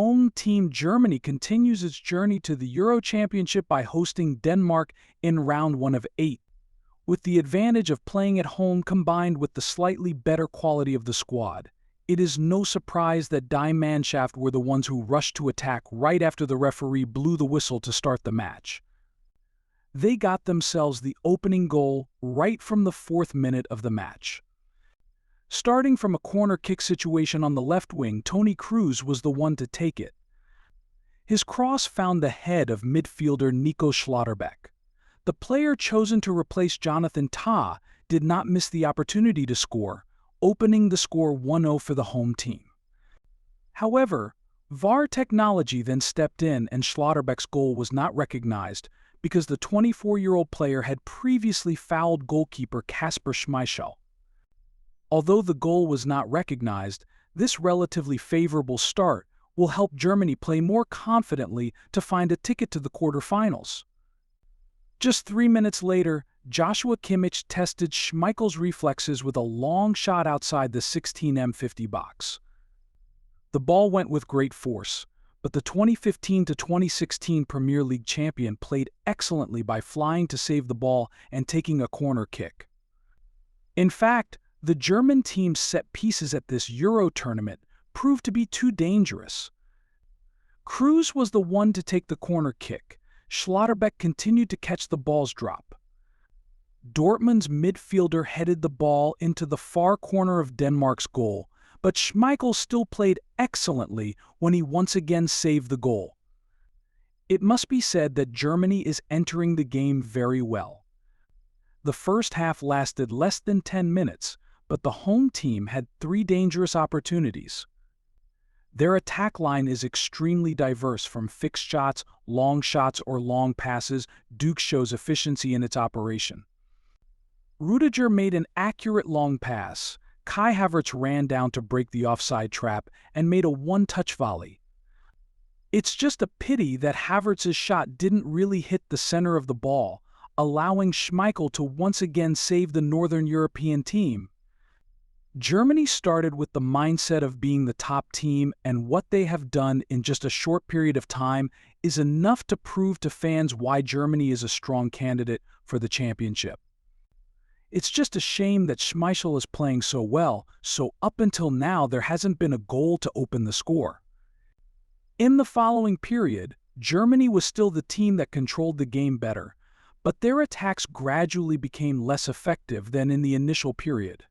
Home team Germany continues its journey to the Euro Championship by hosting Denmark in round 1 of 8. With the advantage of playing at home combined with the slightly better quality of the squad, it is no surprise that Die Mannschaft were the ones who rushed to attack right after the referee blew the whistle to start the match. They got themselves the opening goal right from the 4th minute of the match. Starting from a corner kick situation on the left wing, Toni Kroos was the one to take it. His cross found the head of midfielder Nico Schlotterbeck. The player chosen to replace Jonathan Tah did not miss the opportunity to score, opening the score 1-0 for the home team. However, VAR technology then stepped in and Schlotterbeck's goal was not recognized because the 24-year-old player had previously fouled goalkeeper Kasper Schmeichel. Although the goal was not recognized, this relatively favorable start will help Germany play more confidently to find a ticket to the quarterfinals. Just 3 minutes later, Joshua Kimmich tested Schmeichel's reflexes with a long shot outside the 16m50 box. The ball went with great force, but the 2015-2016 Premier League champion played excellently by flying to save the ball and taking a corner kick. In fact, the German team's set pieces at this Euro tournament proved to be too dangerous. Kroos was the one to take the corner kick. Schlotterbeck continued to catch the ball's drop. Dortmund's midfielder headed the ball into the far corner of Denmark's goal, but Schmeichel still played excellently when he once again saved the goal. It must be said that Germany is entering the game very well. The first half lasted less than 10 minutes, but the home team had 3 dangerous opportunities. Their attack line is extremely diverse, from fixed shots, long shots, or long passes. Duke shows efficiency in its operation. Rudiger made an accurate long pass. Kai Havertz ran down to break the offside trap and made a one-touch volley. It's just a pity that Havertz's shot didn't really hit the center of the ball, allowing Schmeichel to once again save the Northern European team. Germany started with the mindset of being the top team, and what they have done in just a short period of time is enough to prove to fans why Germany is a strong candidate for the championship. It's just a shame that Schmeichel is playing so well, so up until now there hasn't been a goal to open the score. In the following period, Germany was still the team that controlled the game better, but their attacks gradually became less effective than in the initial period.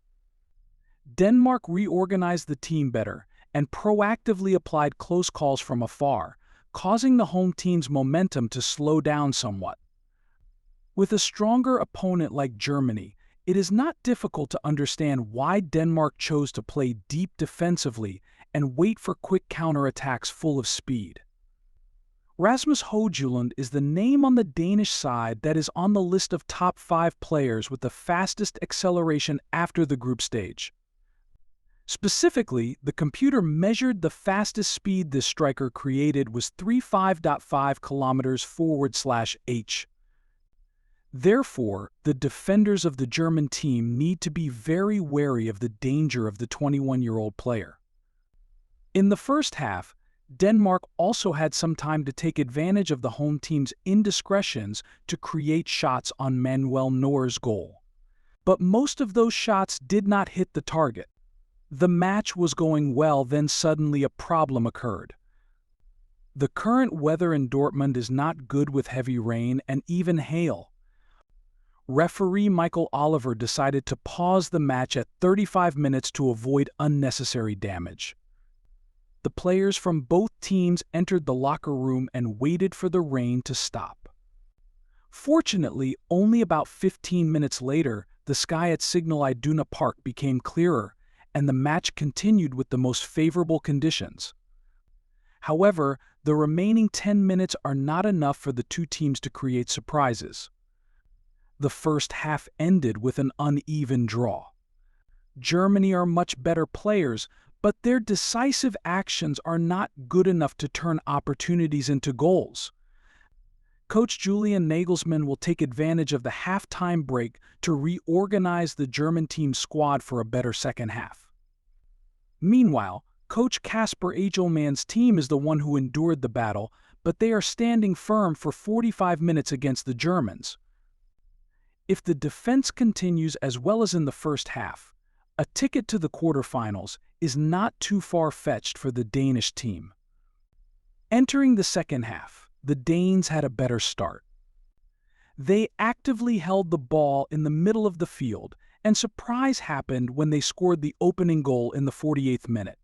Denmark reorganized the team better and proactively applied close calls from afar, causing the home team's momentum to slow down somewhat. With a stronger opponent like Germany, it is not difficult to understand why Denmark chose to play deep defensively and wait for quick counterattacks full of speed. Rasmus Højlund is the name on the Danish side that is on the list of top 5 players with the fastest acceleration after the group stage. Specifically, the computer measured the fastest speed this striker created was 35.5 km/h. Therefore, the defenders of the German team need to be very wary of the danger of the 21-year-old player. In the first half, Denmark also had some time to take advantage of the home team's indiscretions to create shots on Manuel Neuer's goal. But most of those shots did not hit the target. The match was going well, then suddenly a problem occurred. The current weather in Dortmund is not good, with heavy rain and even hail. Referee Michael Oliver decided to pause the match at 35 minutes to avoid unnecessary damage. The players from both teams entered the locker room and waited for the rain to stop. Fortunately, only about 15 minutes later, the sky at Signal Iduna Park became clearer, and the match continued with the most favorable conditions. However, the remaining 10 minutes are not enough for the two teams to create surprises. The first half ended with an uneven draw. Germany are much better players, but their decisive actions are not good enough to turn opportunities into goals. Coach Julian Nagelsmann will take advantage of the halftime break to reorganize the German team squad for a better second half. Meanwhile, Coach Kasper Egelman's team is the one who endured the battle, but they are standing firm for 45 minutes against the Germans. If the defense continues as well as in the first half, a ticket to the quarterfinals is not too far-fetched for the Danish team. Entering the second half, the Danes had a better start. They actively held the ball in the middle of the field, and surprise happened when they scored the opening goal in the 48th minute.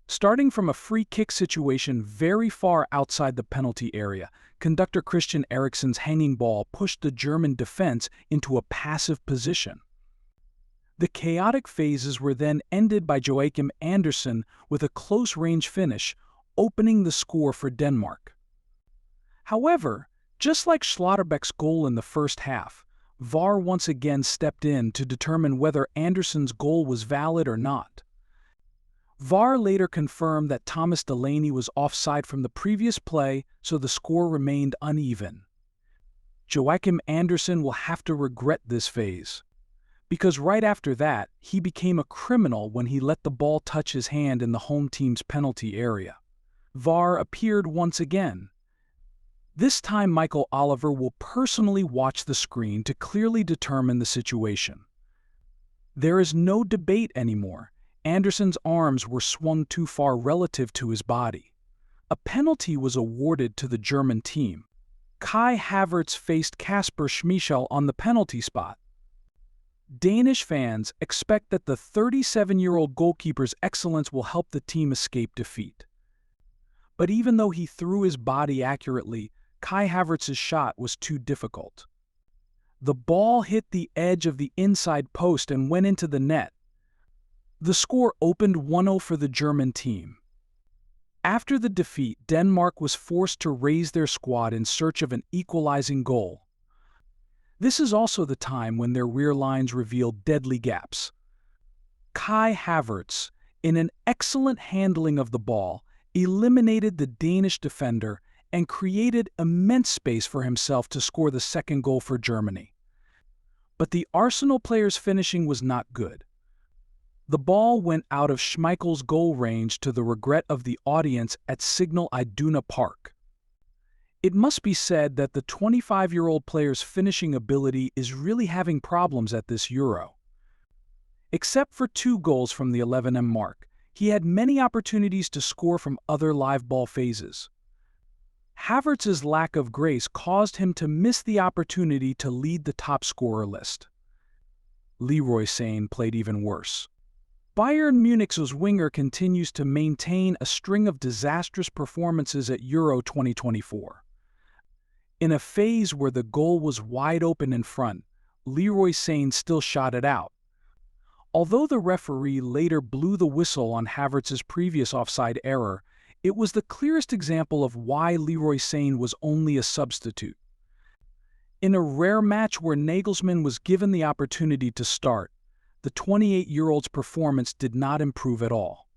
Starting from a free kick situation very far outside the penalty area, conductor Christian Eriksen's hanging ball pushed the German defense into a passive position. The chaotic phases were then ended by Joachim Andersen with a close-range finish, opening the score for Denmark. However, just like Schlotterbeck's goal in the first half, VAR once again stepped in to determine whether Andersen's goal was valid or not. VAR later confirmed that Thomas Delaney was offside from the previous play, so the score remained uneven. Joachim Andersen will have to regret this phase, because right after that, he became a criminal when he let the ball touch his hand in the home team's penalty area. VAR appeared once again. This time Michael Oliver will personally watch the screen to clearly determine the situation. There is no debate anymore. Andersen's arms were swung too far relative to his body. A penalty was awarded to the German team. Kai Havertz faced Kasper Schmeichel on the penalty spot. Danish fans expect that the 37-year-old goalkeeper's excellence will help the team escape defeat. But even though he threw his body accurately, Kai Havertz's shot was too difficult. The ball hit the edge of the inside post and went into the net. The score opened 1-0 for the German team. After the defeat, Denmark was forced to raise their squad in search of an equalizing goal. This is also the time when their rear lines revealed deadly gaps. Kai Havertz, in an excellent handling of the ball, eliminated the Danish defender and created immense space for himself to score the second goal for Germany. But the Arsenal player's finishing was not good. The ball went out of Schmeichel's goal range to the regret of the audience at Signal Iduna Park. It must be said that the 25-year-old player's finishing ability is really having problems at this Euro. Except for 2 goals from the 11m mark, he had many opportunities to score from other live ball phases. Havertz's lack of grace caused him to miss the opportunity to lead the top scorer list. Leroy Sane played even worse. Bayern Munich's winger continues to maintain a string of disastrous performances at Euro 2024. In a phase where the goal was wide open in front, Leroy Sane still shot it out. Although the referee later blew the whistle on Havertz's previous offside error, it was the clearest example of why Leroy Sane was only a substitute. In a rare match where Nagelsmann was given the opportunity to start, the 28-year-old's performance did not improve at all.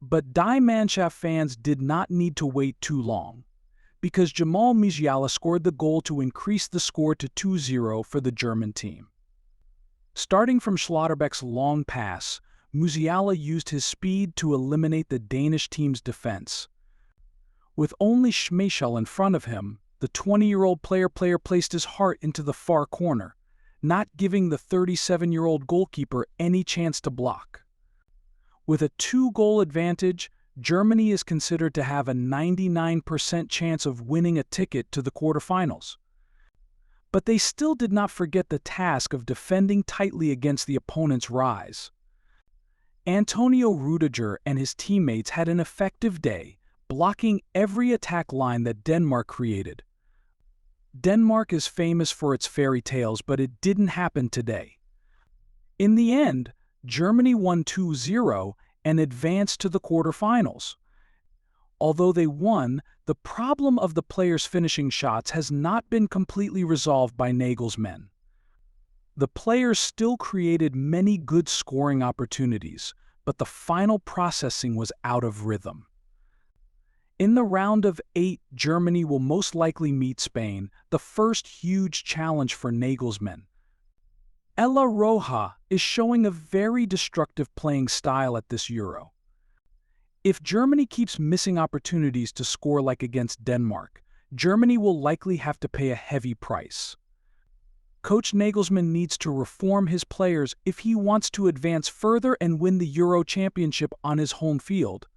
But Die Mannschaft fans did not need to wait too long, because Jamal Musiala scored the goal to increase the score to 2-0 for the German team. Starting from Schlotterbeck's long pass, Musiala used his speed to eliminate the Danish team's defense. With only Schmeichel in front of him, the 20-year-old player placed his heart into the far corner, not giving the 37-year-old goalkeeper any chance to block. With a 2-goal advantage, Germany is considered to have a 99% chance of winning a ticket to the quarterfinals. But they still did not forget the task of defending tightly against the opponent's rise. Antonio Rudiger and his teammates had an effective day, blocking every attack line that Denmark created. Denmark is famous for its fairy tales, but it didn't happen today. In the end, Germany won 2-0 and advanced to the quarterfinals. Although they won, the problem of the players finishing shots has not been completely resolved by Nagelsmann. The players still created many good scoring opportunities, but the final processing was out of rhythm. In the round of 8, Germany will most likely meet Spain, the first huge challenge for Nagelsmann. Ella Roja is showing a very destructive playing style at this Euro. If Germany keeps missing opportunities to score like against Denmark, Germany will likely have to pay a heavy price. Coach Nagelsmann needs to reform his players if he wants to advance further and win the Euro Championship on his home field.